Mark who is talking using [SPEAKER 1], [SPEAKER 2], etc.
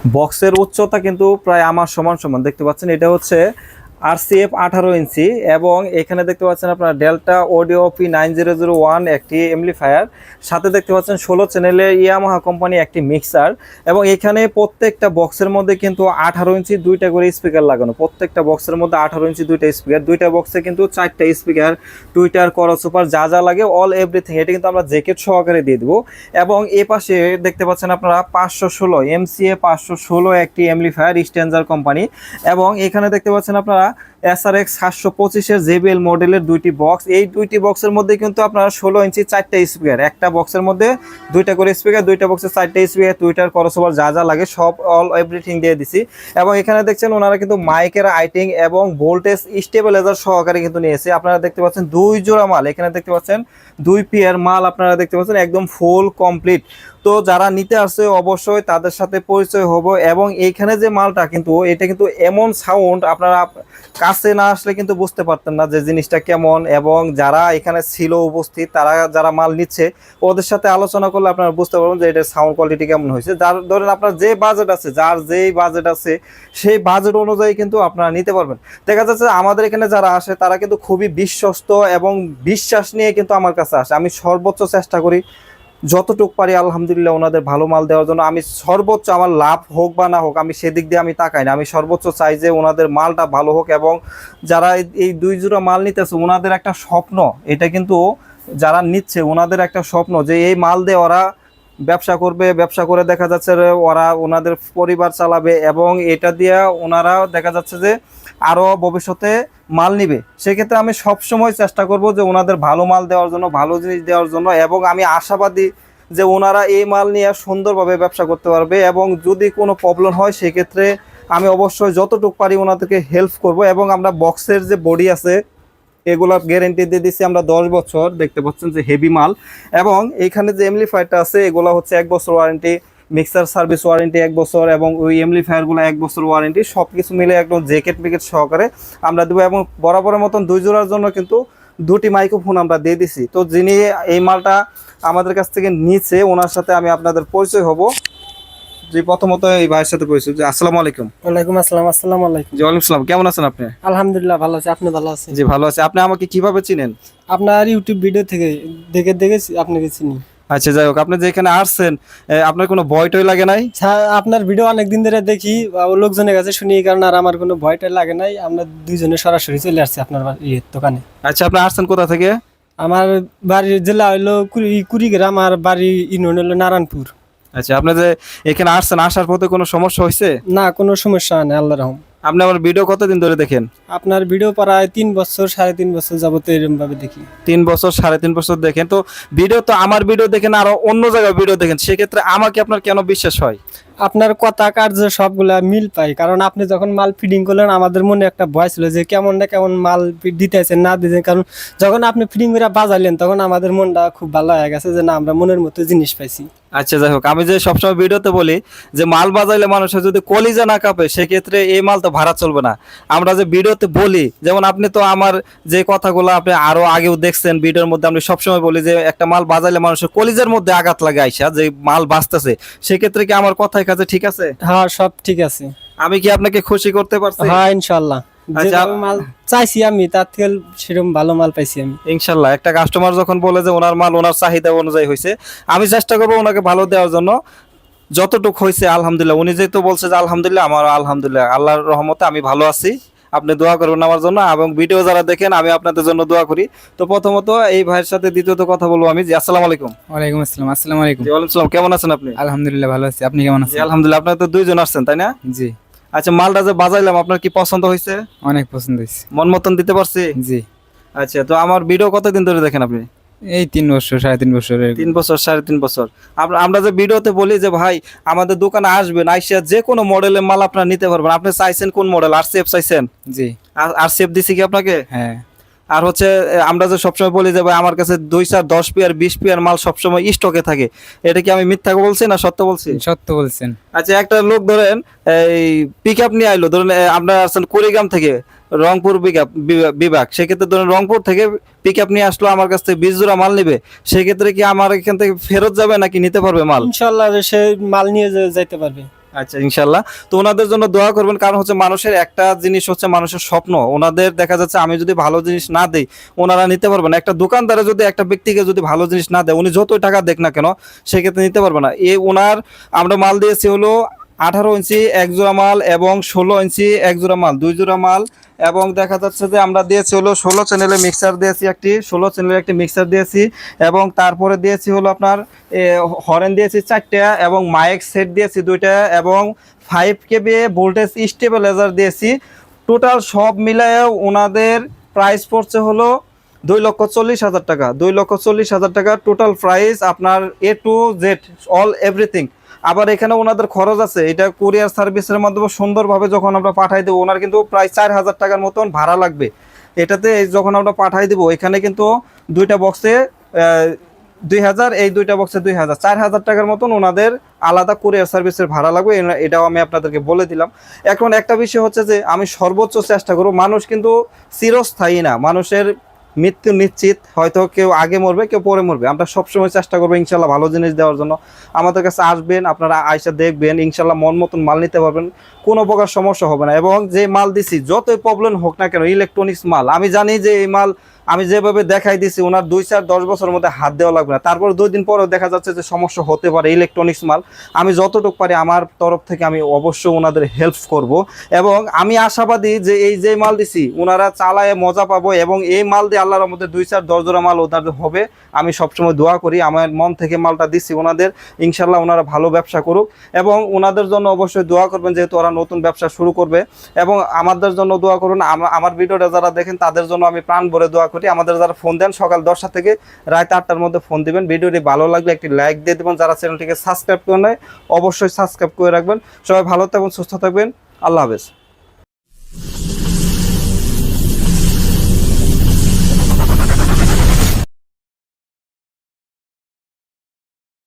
[SPEAKER 1] বক্সের উচ্চতা কিন্তু প্রায় আমার সমান সমান দেখতে পাচ্ছেন। এটা হচ্ছে RCF 18 ইঞ্চি এবং এখানে দেখতে পাচ্ছেন আপনার ডেল্টা অডিও P9001 একটি এমপ্লিফায়ার, সাথে দেখতে পাচ্ছেন 16 চ্যানেলের ইয়ামাহা কোম্পানি একটি মিক্সার। এবং এখানে প্রত্যেকটা বক্সের মধ্যে কিন্তু 18 ইঞ্চি দুইটা করে স্পিকার লাগানো, প্রত্যেকটা বক্সের মধ্যে 18 ইঞ্চি দুইটা স্পিকার, দুইটা বক্সে কিন্তু 4টা স্পিকার, টুইটার, করসুপার যা যা লাগে অল এভরিথিং এটা কিন্তু আমরা জ্যাকেট সহকারে দিয়ে দেবো। এবং এ পাশে দেখতে পাচ্ছেন আপনারা 516 MCA 516 একটি এমপ্লিফায়ার স্ট্যান্ডার্ড কোম্পানি। এবং এখানে দেখতে পাচ্ছেন আপনারা SRX 725 JBL মডেলের দুইটি বক্স। এই দুইটি বক্সের মধ্যে কিন্তু আপনারা 16 ইঞ্চি 4টা স্পিকার, একটা বক্সের মধ্যে দুইটা করে স্পিকার, দুইটা বক্সে 4টা স্পিকার, টুইটার, করসওভার যা যা লাগে সব অল এভরিথিং দিয়ে দিছি। এবং এখানে দেখছেন ওনারা কিন্তু মাইকের আইটিং এবং ভোল্টেজ স্টেবিলাইজার সহকারে কিন্তু নিয়েছে। আপনারা দেখতে পাচ্ছেন 2 জোড়া মাল, এখানে দেখতে পাচ্ছেন 2 পেয়ার মাল আপনারা দেখতে পাচ্ছেন একদম ফুল কমপ্লিট। তো যারা নিতে আসছে অবশ্যই তাদের সাথে পরিচয় হব। এবং এইখানে যে মালটা কিন্তু এটা কিন্তু এমন সাউন্ড আপনারা কাছে না আসলে কিন্তু বুঝতে পারতেন না যে জিনিসটা কেমন। এবং যারা এখানে ছিল উপস্থিত তারা যারা মাল নিচ্ছে ওদের সাথে আলোচনা করলে আপনারা বুঝতে পারবেন যে এটার সাউন্ড কোয়ালিটি কেমন হয়েছে। যার ধরেন আপনার যে বাজেট আছে, যার যেই বাজেট আছে সেই বাজেট অনুযায়ী কিন্তু আপনারা নিতে পারবেন। দেখা যাচ্ছে আমাদের এখানে যারা আসে তারা কিন্তু খুবই বিশ্বস্ত এবং বিশ্বাস নিয়ে কিন্তু আমার কাছে আসে। আমি সর্বোচ্চ চেষ্টা করি যতটুকু পারি আলহামদুলিল্লাহ ওনাদের ভালো মাল দেওয়ার জন্য। আমি সর্বোচ্চ আমার লাভ হোক বা না হোক আমি সেদিক দিয়ে আমি তাকাই না, আমি সর্বোচ্চ চাই যে ওনাদের মালটা ভালো হোক। এবং যারা এই 2 জোড়া মাল নিতেছে ওনাদের একটা স্বপ্ন, এটা কিন্তু যারা নিচ্ছে ওনাদের একটা স্বপ্ন যে এই মাল দিয়ে ওরা ব্যবসা করবে, ব্যবসা করে দেখা যাচ্ছে ওরা ওনাদের পরিবার চালাবে এবং এটা দিয়ে ওনারা দেখা যাচ্ছে যে আরও ভবিষ্যতে মাল নিবে। সেক্ষেত্রে আমি সবসময় চেষ্টা করব যে ওনাদের ভালো মাল দেওয়ার জন্য, ভালো জিনিস দেওয়ার জন্য। এবং আমি আশাবাদী যে ওনারা এই মাল নিয়ে সুন্দরভাবে ব্যবসা করতে পারবে। এবং যদি কোনো প্রবলেম হয় সেক্ষেত্রে আমি অবশ্যই যতটুকু পারি ওনাদেরকে হেল্প করব। এবং আমরা বক্সের যে বডি আছে এগুলা গ্যারেন্টি দিয়ে দিচ্ছি আমরা 10 বছর, দেখতে পাচ্ছেন যে হেভি মাল। এবং এইখানে যে এমপ্লিফায়ারটা আছে এগুলা হচ্ছে 1 বছর ওয়ারেন্টি, মিক্সার সার্ভিস ওয়ারেন্টি 1 বছর, এবং ওই এমপ্লিফায়ারগুলো 1 বছর ওয়ারেন্টি, সব কিছু মিলে একদম জ্যাকেট প্যাকেট সহকারে আমরা দেবো। এবং বরাবরের মতন 2 জোড়ার জন্য কিন্তু 2টি মাইক্রোফোন আমরা দিয়ে দিছি। তো যিনি এই মালটা আমাদের কাছ থেকে নিচ্ছে ওনার সাথে আমি আপনাদের পরিচয় হব। জি, প্রথমত এই ভাইয়ের সাথে পরিচয়। জি, আসসালামু আলাইকুম।
[SPEAKER 2] ওয়ালাইকুম আসসালাম। আসসালামু আলাইকুম।
[SPEAKER 1] জি, ওয়ালাইকুম আসসালাম। কেমন আছেন আপনি?
[SPEAKER 2] আলহামদুলিল্লাহ ভালো আছি, আপনি ভালো আছেন?
[SPEAKER 1] জি, ভালো আছি। আপনি আমাকে কিভাবে চিনেন?
[SPEAKER 2] আপনার ইউটিউব ভিডিও থেকে দেখে আপনাকে চিনি।
[SPEAKER 1] আচ্ছা, যাই হোক, আপনি যে এখানে আসছেন আপনার কোনো ভয় টয় লাগে নাই?
[SPEAKER 2] আপনার ভিডিও অনেকদিন ধরে দেখি লোকজনের কাছে শুনি, এই কারণে আর আমার কোনো ভয়টা লাগে নাই। আমরা দুইজনে সরাসরি চলে আসছি আপনার দোকানে।
[SPEAKER 1] আচ্ছা, আপনি আসছেন কোথা থেকে?
[SPEAKER 2] আমার বাড়ির জেলা হইলো কুড়িগ্রাম, আর বাড়ি ইউনিয়ন হলো নারায়ণপুর।
[SPEAKER 1] আচ্ছা, আপনি যে এখানে আসছেন আসার পথে কোনো সমস্যা হয়েছে?
[SPEAKER 2] না, কোনো সমস্যা নেই, আল্লাহ রহম।
[SPEAKER 1] আপনি আমার ভিডিও কতদিন ধরে দেখেন?
[SPEAKER 2] আপনার ভিডিও প্রায় 3 বছর 3.5 বছর যাবত এরকম ভাবে দেখি।
[SPEAKER 1] 3 বছর 3.5 বছর দেখেন। তো ভিডিও তো আমার ভিডিও দেখেন আর অন্য জায়গায় ভিডিও দেখেন, সেক্ষেত্রে আমাকে আপনার কেন বিশ্বাস হয়?
[SPEAKER 2] আপনার কথা কার্য সবগুলা মিল পাই, কারণ আপনি যখন মাল ফিডিং করলেন আমাদের মনে একটা ভয় ছিল যে কেমন না কেমন মাল দিতেছেন না দিতেছেন। কারণ যখন আপনি ফিডিং করে বাজাইলেন তখন আমাদের মনটা খুব ভালো হয়ে গেছে যে না, আমরা মনের মতো জিনিস পাইছি।
[SPEAKER 1] আচ্ছা, যাই হোক, আমি যে সবসময় ভিডিওতে বলি যে মাল বাজাইলে মানুষের যদি কলিজা না কাঁপে সেক্ষেত্রে এই মাল তো ভাড়া চলবে না। আমরা যে ভিডিওতে বলি, যেমন আপনি তো আমার যে কথাগুলো আপনি আরো আগেও দেখছেন ভিডিওর মধ্যে, আমি সবসময় বলি যে একটা মাল বাজাইলে মানুষের কলিজার মধ্যে আঘাত লাগে আইসা যে মাল বাজতেছে। সেক্ষেত্রে কি আমার কথায় কাছে ঠিক আছে?
[SPEAKER 2] হ্যাঁ, সব ঠিক আছে।
[SPEAKER 1] আমি কি আপনাকে খুশি করতে পারছি?
[SPEAKER 2] হ্যাঁ, ইনশাল্লাহ।
[SPEAKER 1] আচ্ছা,
[SPEAKER 2] মাল চাইছি আমি তার থেকে সেরকম ভালো মাল পাইছি আমি
[SPEAKER 1] ইনশাল্লাহ। একটা কাস্টমার যখন বলে যে ওনার মাল ওনার চাহিদা অনুযায়ী হয়েছে, আমি চেষ্টা করবো ওনাকে ভালো দেওয়ার জন্য। যতটুকু হয়েছে আলহামদুলিল্লাহ, উনি যেহেতু বলছে যে আলহামদুলিল্লাহ, আমার আলহামদুলিল্লাহ, আল্লাহর রহমতে আমি ভালো আছি। আপনি দোয়া করবেন আমার জন্য, এবং ভিডিও যারা দেখেন আমি আপনাদের জন্য দোয়া করি। তো প্রথমত এই ভাইয়ের সাথে দ্বিতীয়ত কথা বলবো আমি। জি, আসসালামু আলাইকুম।
[SPEAKER 3] ওয়ালাইকুম আসসালাম। আসসালামু আলাইকুম।
[SPEAKER 1] জি, ওয়ালাইকুম আসসালাম। কেমন আছেন আপনি?
[SPEAKER 3] আলহামদুলিল্লাহ ভালো আছি, আপনি কেমন
[SPEAKER 1] জি,
[SPEAKER 3] আছেন?
[SPEAKER 1] আলহামদুলিল্লাহ। আপনারা তো 2 জন আসছেন তাই না?
[SPEAKER 3] জি,
[SPEAKER 1] আচ্ছা, মালটা যে বাজাইলাম আপনার কি পছন্দ হয়েছে?
[SPEAKER 3] অনেক পছন্দ হয়েছে।
[SPEAKER 1] মন মতন দিতে পারছি?
[SPEAKER 3] জি,
[SPEAKER 1] আচ্ছা, তো আমার ভিডিও কতদিন ধরে দেখেন আপনি?
[SPEAKER 3] এই 3 বছর 3.5 বছর।
[SPEAKER 1] 3 বছর 3.5 বছর। আমরা যে ভিডিওতে বলি যে ভাই আমাদের দোকানে আসবেন, আইসা যে কোনো মডেলের মাল আপনারা নিতে পারবেন। আপনি চাইছেন কোন মডেল? RCF চাইছেন?
[SPEAKER 3] জি,
[SPEAKER 1] RCF দিছি কি আপনাকে?
[SPEAKER 3] হ্যাঁ।
[SPEAKER 1] আর হচ্ছে আমরা যে সবসময় বলি যে ভাই আমার কাছে 2-4 10 পেয়ার 20 পেয়ার মাল সবসময় স্টকে থাকে, এটা কি আমি মিথ্যা বলছি না সত্য বলছি?
[SPEAKER 3] সত্য বলছেন।
[SPEAKER 1] আচ্ছা, একটা লোক ধরেন এই পিক আপ নিয়ে আইলো, ধরেন আপনারা আসছেন কুড়িগ্রাম থেকে রংপুর বিভাগ, সেক্ষেত্রে ধরেন রংপুর থেকে পিক আপ নিয়ে আসলো, আমার কাছ থেকে 20 জোড়া মাল নিবে, সেক্ষেত্রে কি আমার এখান থেকে ফেরত যাবে নাকি নিতে পারবে মাল?
[SPEAKER 2] ইনশাল্লাহ সে মাল নিয়ে যাইতে পারবে।
[SPEAKER 1] আচ্ছা ইনশাল্লাহ। তো ওনাদের জন্য দোয়া করবেন, কারণ হচ্ছে মানুষের একটা জিনিস হচ্ছে মানুষের স্বপ্ন। ওনাদের দেখা যাচ্ছে আমি যদি ভালো জিনিস না দেই ওনারা নিতে পারবে না। একটা দোকানদারে যদি একটা ব্যক্তিকে যদি ভালো জিনিস না দেয়, উনি যতই টাকা দেখ না কেন সেক্ষেত্রে নিতে পারবে না। ওনার আমরা মাল দিয়েছি হলো 18 ইঞ্চি এক জোড়া মাল এবং 16 ইঞ্চি এক জোড়া মাল, 2 জোড়া মাল। এবং দেখা যাচ্ছে যে আমরা দিয়েছি হলো 16 চ্যানেলের মিক্সার দিয়েছি, 16 চ্যানেলের একটি মিক্সার দিয়েছি। এবং তারপরে দিয়েছি হলো আপনার হরেন দিয়েছি 4টা এবং মাইক সেট দিয়েছি 2টা এবং 5 কেবি ভোল্টেজ স্টেবিলাইজার দিয়েছি। টোটাল সব মিলায়ে ওনাদের প্রাইস পড়ছে হলো 2,40,000 টাকা। 2,40,000 টাকা টোটাল প্রাইস আপনার A to Z all everything. আবার এখানে ওনাদের খরচ আছে, এটা কুরিয়ার সার্ভিসের মাধ্যমে সুন্দরভাবে যখন আমরা পাঠাই দেবো ওনার কিন্তু প্রায় 4,000 টাকার মতন ভাড়া লাগবে। এটাতে যখন আমরা পাঠাই দেবো এখানে কিন্তু 2টা বক্সে 2,000, এই 2টা বক্সে 2,000, 4,000 টাকার মতন ওনাদের আলাদা কুরিয়ার সার্ভিসের ভাড়া লাগবে। এটাও আমি আপনাদেরকে বলে দিলাম। এখন একটা বিষয় হচ্ছে যে আমি সর্বোচ্চ চেষ্টা করব, মানুষ কিন্তু চিরস্থায়ী না, মানুষের মৃত্যু নিশ্চিত, হয়তো কেউ আগে মরবে কেউ পরে মরবে। আমরা সবসময় চেষ্টা করবো ইনশাল্লাহ ভালো জিনিস দেওয়ার জন্য। আমাদের কাছে আসবেন, আপনারা আয়সা দেখবেন, ইনশাল্লাহ মন মতন মাল নিতে পারবেন, কোনো প্রকার সমস্যা হবে না। এবং যে মাল দিছি যতই প্রবলেম হোক না কেন, ইলেকট্রনিক্স মাল, আমি জানি যে এই মাল আমি যেভাবে দেখাই দিছি ওনার 2-4-10 বছরের মধ্যে হাত দেওয়া লাগবে না। তারপর 2 দিন পরেও দেখা যাচ্ছে যে সমস্যা হতে পারে ইলেকট্রনিক্স মাল। আমি যতটুকু পারি আমার তরফ থেকে আমি অবশ্যই ওনাদের হেল্প করব। এবং আমি আশাবাদী যে এই যে মাল দিছি ওনারা চালায় মজা পাবো এবং এই মাল দিয়ে আল্লাহর মধ্যে 2-4-10 জোড়া মাল ওনাদের হবে। আমি সবসময় দোয়া করি, আমার মন থেকে মালটা দিছি ওনাদের, ইনশাল্লাহ ওনারা ভালো ব্যবসা করুক। এবং ওনাদের জন্য অবশ্যই দোয়া করবেন, যেহেতু ওরা নতুন ব্যবসা শুরু করবে। এবং আমাদের জন্য দোয়া করুন, আমার ভিডিওটা যারা দেখেন তাদের জন্য আমি প্রাণ ভরে দোয়া করি। আমাদের যারা ফোন দেন সকাল 10টা থেকে রাত 8টার মধ্যে ফোন দিবেন। ভিডিওটি ভালো লাগলে একটি লাইক দিয়ে দেবেন, যারা চ্যানেলটিকে সাবস্ক্রাইব করে নেয় অবশ্যই সাবস্ক্রাইব করে রাখবেন। সবাই ভালো থাকবেন, সুস্থ থাকবেন, আল্লাহ হাফেজ।